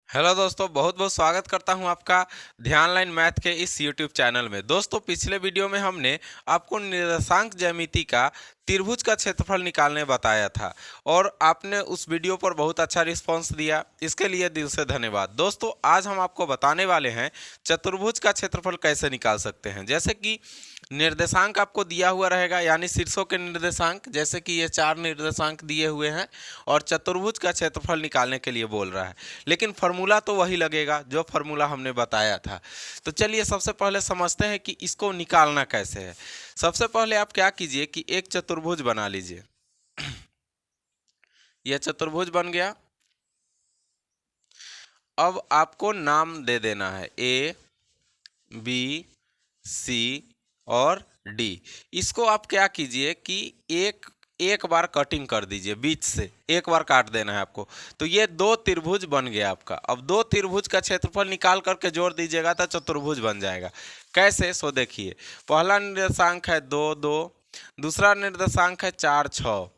Hello दोस्तों, बहुत बहुत स्वागत करता हूं आपका ध्यान लाइन मैथ के इस यूट्यूब चैनल में। दोस्तों, पिछले वीडियो में हमने आपको निर्देशांक ज्यामिति का त्रिभुज का क्षेत्रफल निकालने बताया था और आपने उस वीडियो पर बहुत अच्छा रिस्पांस दिया। इसके लिए दिल से धन्यवाद। दोस्तों, आज हम आपको बताने वाले हैं चतुर्भुज का क्षेत्रफल कैसे निकाल सकते हैं। जैसे कि निर्देशांक आपको दिया हुआ रहेगा, यानी शीर्षों के निर्देशांक, जैसे कि ये 4 निर्देशांक दिए हुए हैं और चतुर्भुज का क्षेत्रफल निकालने के लिए बोल रहा है, लेकिन फॉर्मूला तो वही लगेगा जो फॉर्मूला हमने बताया था। तो चलिए सबसे पहले समझते हैं कि इसको निकालना कैसे है। सबसे पहले आप क्या कीजिए कि एक चतुर्भुज बना लीजिए। यह चतुर्भुज बन गया। अब आपको नाम दे देना है ए, बी, सी और डी। इसको आप क्या कीजिए कि एक एक बार कटिंग कर दीजिए, बीच से एक बार काट देना है आपको। तो ये दो त्रिभुज बन गया आपका। अब दो त्रिभुज का क्षेत्रफल निकाल करके जोड़ दीजिएगा तो चतुर्भुज बन जाएगा। कैसे, सो देखिए। पहला निर्देशांक है 2 2, दूसरा निर्देशांक है 4 6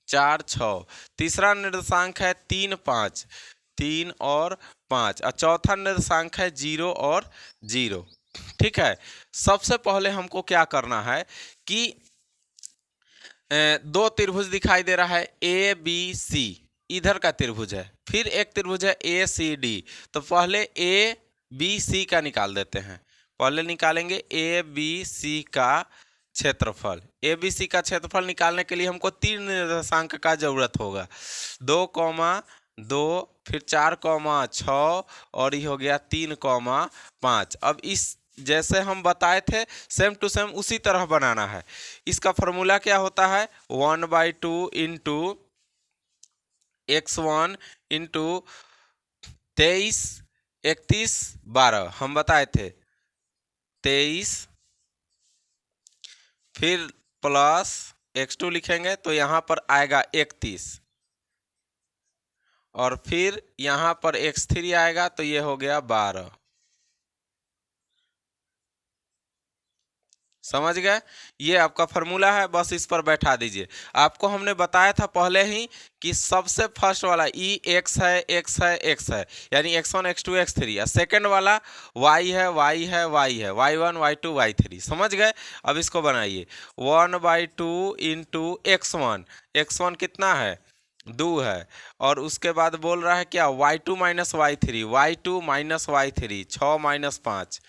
4 6, तीसरा निर्देशांक है 3 5 3 और 5, और चौथा निर्देशांक है 0 और 0। ठीक है। सबसे पहले हमको क्या करना है कि दो त्रिभुज दिखाई दे रहा है, ए बी सी, इधर का त्रिभुज है। फिर एक त्रिभुज है ए सी डी। तो पहले ए बी सी का निकाल देते हैं। पहले निकालेंगे ए बी सी का क्षेत्रफल। ए बी सी का क्षेत्रफल निकालने के लिए हमको 3 निर्देशांक का जरूरत होगा। 2, 2, फिर 4, 6 और ये हो गया 3, 5। अब इस जैसे हम बताए थे सेम टू सेम उसी तरह बनाना है। इसका फॉर्मूला क्या होता है, 1/2 इंटू x1 इंटू 23 31 12। हम बताए थे 23, फिर प्लस x2 लिखेंगे तो यहाँ पर आएगा 31, और फिर यहाँ पर x3 आएगा तो ये हो गया 12। समझ गए। ये आपका फॉर्मूला है, बस इस पर बैठा दीजिए। आपको हमने बताया था पहले ही कि सबसे फर्स्ट वाला ई एक्स है, एक्स है, एक्स है, यानी x1 x2 x3, और सेकेंड वाला y है, y है, y है, y1 y2 y3। समझ गए। अब इसको बनाइए। 1/2 इंटू x1 कितना है, 2 है, और उसके बाद बोल रहा है क्या, y2 minus y3, y2 minus y3, 6 - 5।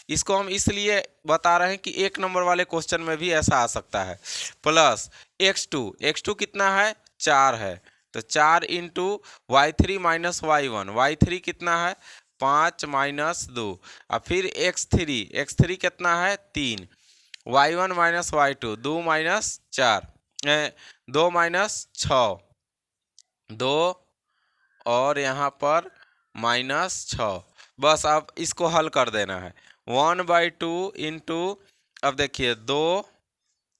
इसको हम इसलिए बता रहे हैं कि एक नंबर वाले क्वेश्चन में भी ऐसा आ सकता है। प्लस x2 कितना है, 4 है, तो 4 इंटू y3 माइनस y1 कितना है, 5 - 2, और फिर x3 कितना है, 3, y1 माइनस y2, 2 - 4, 2 - 6, 2 और यहाँ पर -6। बस अब इसको हल कर देना है। 1/2 इंटू, अब देखिए 2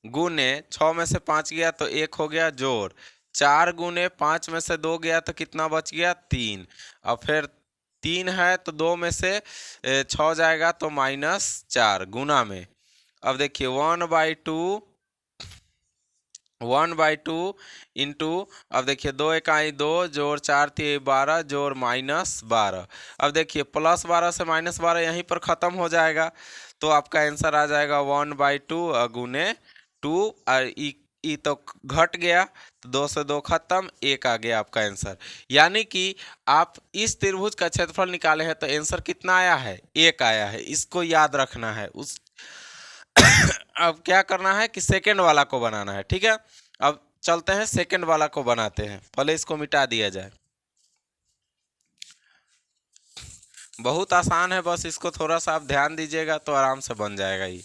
गुने 6 में से 5 गया तो 1 हो गया, जोड़ 4 गुने 5 में से 2 गया तो कितना बच गया, 3। अब फिर 3 है तो 2 में से 6 जाएगा तो -4 गुना में। अब देखिए 1/2 इंटू, अब देखिए 2 इकाई 2, जोड़ 4 3 12, जोड़ -12। अब देखिए +12 से -12 यहीं पर ख़त्म हो जाएगा, तो आपका आंसर आ जाएगा 1/2 गुने 2, और ई तो घट गया, तो 2 से 2 खत्म, 1 आ गया आपका आंसर। यानी कि आप इस त्रिभुज का क्षेत्रफल निकाले हैं तो आंसर कितना आया है, 1 आया है। इसको याद रखना है। उस अब क्या करना है कि सेकंड वाला को बनाना है। ठीक है, अब चलते हैं सेकंड वाला को बनाते हैं। पहले इसको मिटा दिया जाए। बहुत आसान है, बस इसको थोड़ा सा आप ध्यान दीजिएगा तो आराम से बन जाएगा ये।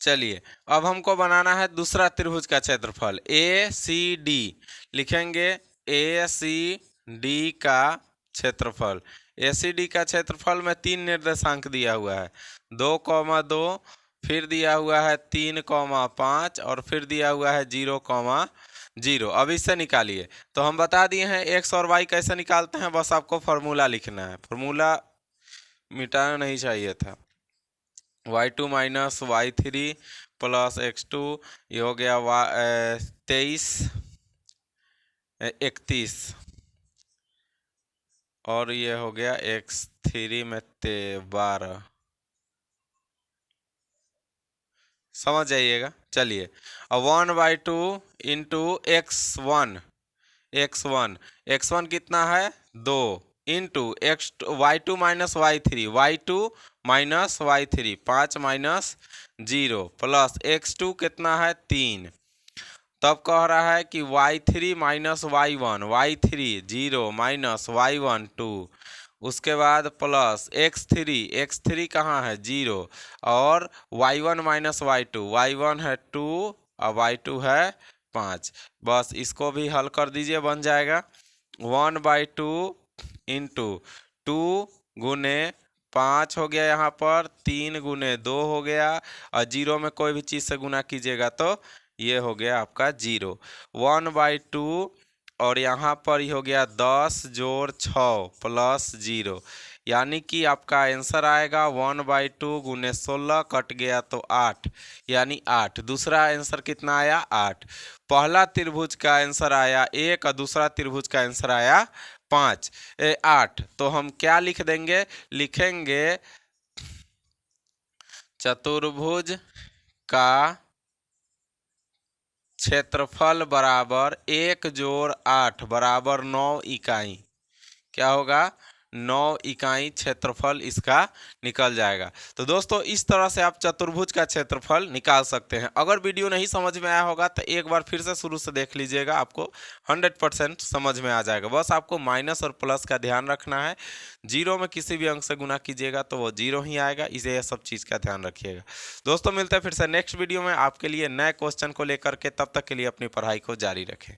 चलिए, अब हमको बनाना है दूसरा त्रिभुज का क्षेत्रफल, ए सी डी। लिखेंगे ए सी डी का क्षेत्रफल। ए सी डी का क्षेत्रफल में 3 निर्देशांक दिया हुआ है, 2, 2, फिर दिया हुआ है 3, 5, और फिर दिया हुआ है 0, 0। अब इससे निकालिए। तो हम बता दिए हैं एक्स और वाई कैसे निकालते हैं, बस आपको फॉर्मूला लिखना है। फॉर्मूला मिटाना नहीं चाहिए था। y2 minus y3 plus x2, ये हो गया 23 31, और ये हो गया x3 में 12। समझ जाइएगा। चलिए अब 1/2 इंटू x1 कितना है 2 into y2 minus y3 5 minus 0 plus x2 कितना है 3। तब कह रहा है कि y3 minus y3 0 minus y1 2, उसके बाद प्लस x3 कहाँ है 0, और y1 माइनस y1 है 2 और y2 है 5। बस इसको भी हल कर दीजिए, बन जाएगा 1/2 इंटू 2 गुने 5 हो गया, यहाँ पर 3 गुने 2 हो गया, और 0 में कोई भी चीज़ से गुना कीजिएगा तो ये हो गया आपका 0। 1/2 और यहाँ पर ही हो गया 10 जोड़ 6 प्लस 0, यानी कि आपका आंसर आएगा 1/2 गुने 16 कट गया तो 8, यानी 8। दूसरा आंसर कितना आया 8। पहला त्रिभुज का आंसर आया 1 और दूसरा त्रिभुज का आंसर आया 5 8। तो हम क्या लिख देंगे, लिखेंगे चतुर्भुज का क्षेत्रफल बराबर 1 जोड़ 8 बराबर 9 इकाई। क्या होगा 9 इकाई क्षेत्रफल इसका निकल जाएगा। तो दोस्तों इस तरह से आप चतुर्भुज का क्षेत्रफल निकाल सकते हैं। अगर वीडियो नहीं समझ में आया होगा तो एक बार फिर से शुरू से देख लीजिएगा, आपको 100% समझ में आ जाएगा। बस आपको माइनस और प्लस का ध्यान रखना है। 0 में किसी भी अंक से गुना कीजिएगा तो वो 0 ही आएगा, इसे यह सब चीज़ का ध्यान रखिएगा। दोस्तों मिलते हैं फिर से नेक्स्ट वीडियो में आपके लिए नए क्वेश्चन को लेकर के, तब तक के लिए अपनी पढ़ाई को जारी रखें।